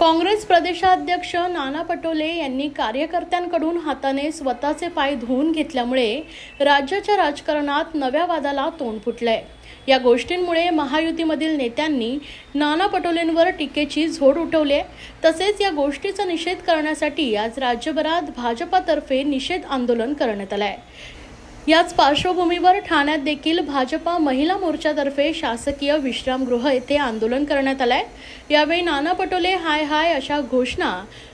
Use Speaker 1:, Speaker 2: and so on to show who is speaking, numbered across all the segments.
Speaker 1: काँग्रेस प्रदेशाध्यक्ष नाना पटोले यांनी कार्यकर्त्यांकडून हाताने स्वतःचे पाय धुवून घेतल्यामुळे राज्याच्या राजकारणात नव्या वादाला तोंड फुटलंय। या गोष्टींमुळे महायुतीमधील नेत्यांनी नाना पटोलेंवर टीकेची झोड उठवली आहे। तसेच या गोष्टीचा निषेध करण्यासाठी आज राज्यभरात भाजपातर्फे निषेध आंदोलन करण्यात आले आहे। याच पार्श्वभूमीवर ठाण्यात देखील भाजपा महिला मोर्चातर्फे शासकीय विश्रामगृह येथे आंदोलन करण्यात आले आहे। यावेळी नाना पटोले हाय हाय अशा घोषणा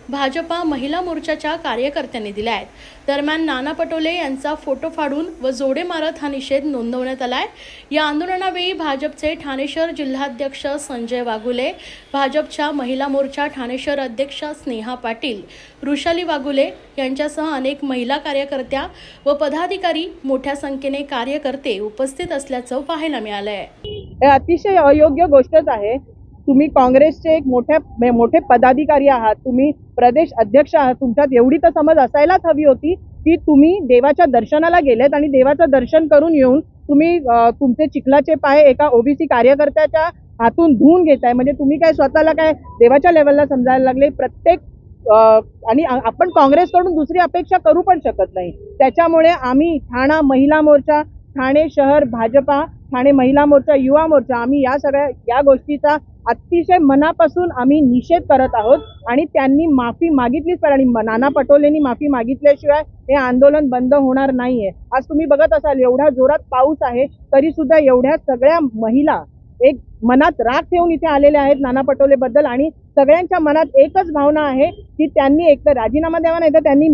Speaker 1: भाजपा महिला मोर्चाच्या कार्यकर्त्यांनी दिल्या आहेत। दरम्यान नाना पटोले यांचा फोटो फाडून व जोडे मारत हा निषेध नोंदवण्यात आला आहे। या आंदोलनावेळी भाजपचे ठाणे शहर जिल्हाध्यक्ष संजय वाघुले, भाजपच्या महिला मोर्चा ठाणे शहर अध्यक्षा स्नेहा पाटील, ऋषाली वाघुले यांच्यासह अनेक महिला कार्यकर्त्या व पदाधिकारी मोठ्या संख्येने कार्यकर्ते उपस्थित असल्याचं पाहायला मिळालं आहे।
Speaker 2: अतिशय अयोग्य गोष्टच आहे। तुम्ही काँग्रेसचे एक मोठे पदाधिकारी आहात, तुम्ही प्रदेश अध्यक्ष आहात, तुमच्यात एवढी तर समज असायलाच हवी होती की तुम्ही देवाच्या दर्शनाला गेलेत आणि देवाचं दर्शन करून येऊन तुम्ही तुमचे चिखलाचे पाय एका ओबीसी कार्यकर्त्याच्या हातून धुवून घेताय। म्हणजे तुम्ही काय स्वतःला काय देवाच्या लेवलला समजायला लागले। प्रत्येक आणि आपण काँग्रेसकडून दुसरी अपेक्षा करू पण शकत नाही। त्याच्यामुळे आम्ही ठाणा महिला मोर्चा, ठाणे शहर भाजपा, ठाणे महिला मोर्चा, युवा मोर्चा, आम्ही या गोष्टीचा अतिशय मनापासून आम्ही निषेध करत आहोत आणि त्यांनी माफी मागितलीच पाहिजे आणि नाना पटोलेंनी माफी मागितल्याशिवाय हे आंदोलन बंद होणार नाहीये। आज तुम्ही बघत असाल एवढा जोरात पाऊस आहे तरी सुद्धा एवढ्या सगळ्या महिला एक मनात राग ठेवून इथे आलेल्या आहेत नाना पटोले बद्दल आणि सगळ्यांच्या मनात एकच भावना आहे की त्यांनी एक तर राजीनामा द्यावा नाही तर त्यांनी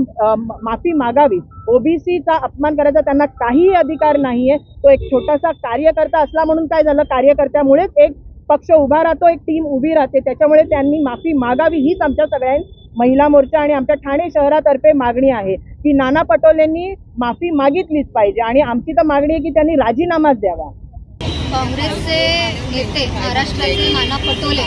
Speaker 2: माफी मागावी। ओबीसीचा अपमान करायचा त्यांना काहीही अधिकार नाहीये। तो एक छोटासा कार्यकर्ता असला म्हणून काय झालं, कार्यकर्त्यामुळेच एक पक्ष उभा राहतो, एक टीम उभी राहते, त्याच्यामुळे त्यांनी माफी मागावी हीच आमच्या सगळ्या महिला मोर्चा आणि आमच्या ठाणे शहरातर्फे मागणी आहे की नाना पटोलेंनी माफी मागितलीच पाहिजे आणि आमची तर मागणी आहे की त्यांनी राजीनामाच द्यावा।
Speaker 3: काँग्रेसचे नेते महाराष्ट्राचे नाना पटोले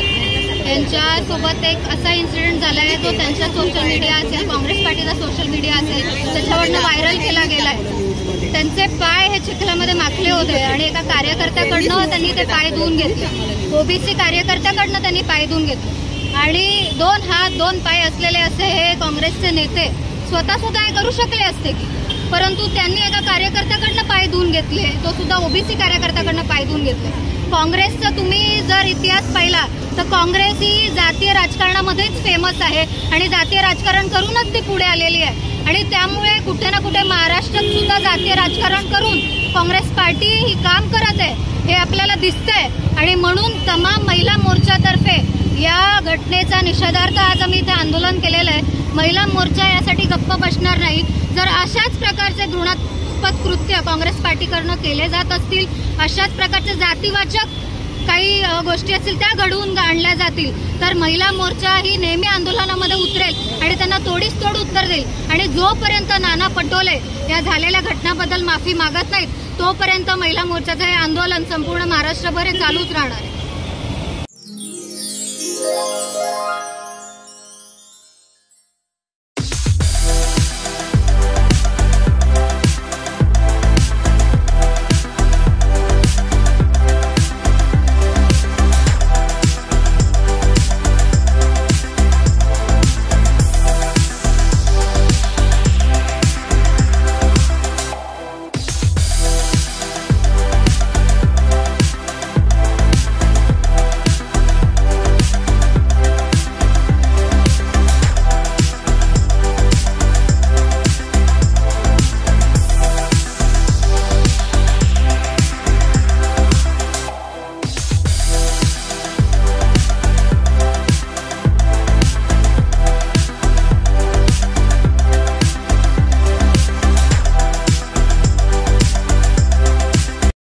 Speaker 3: यांच्यासोबत एक असा इन्सिडेंट झाला आहे जो त्यांच्या सोशल मीडिया असेल, काँग्रेस पार्टीचा सोशल मीडिया असेल त्याच्यावरनं व्हायरल केला गेला आहे। त्यांचे पाय हे चिखलामध्ये माखले होते आणि एका कार्यकर्त्याकडनं त्यांनी ते पाय धुवून घेतले। ओबीसी कार्यकर्त्याकडनं त्यांनी पाय धुवून घेतले आणि 2 हात 2 पाय असलेले असे हे काँग्रेसचे नेते स्वतः सुद्धा हे करू शकले असते की, परंतु त्यांनी एका कार्यकर्त्याकडनं पाय धुवून घेतले, तो सुद्धा ओबीसी कार्यकर्त्याकडनं पाय धुवून घेतले। काँग्रेसचा तुम्ही जर इतिहास पाहिला तर काँग्रेस ही जातीय राजकारणामध्येच फेमस आहे आणि जातीय राजकारण करूनच ती पुढे आलेली आहे आणि त्यामुळे कुठे ना कुठे महाराष्ट्रात सुद्धा जातीय राजकारण करून काँग्रेस पार्टी ही काम करत आहे हे आपल्याला दिसतंय आणि म्हणून तमाम महिला मोर्चातर्फे या घटनेचा निषेधार्थ आज आम्ही इथे आंदोलन केलेलं आहे। महिला मोर्चा यासाठी गप्प बसणार नाही। जर अशाच प्रकारचे घृणास्पद कृत्य काँग्रेस पार्टीकडनं केले जात असतील, अशाच प्रकारचे जातीवाचक काही गोष्टी असतील त्या घडवून आणल्या जातील तर महिला मोर्चा ही नेहमी आंदोलनामध्ये उतरेल आणि त्यांना तोडीस तोड उत्तर देईल आणि जोपर्यंत नाना पटोले या झालेल्या घटनाबद्दल माफी मागत नाहीत तोपर्यंत महिला मोर्चाचं हे आंदोलन संपूर्ण महाराष्ट्रभर चालूच राहणार आहे।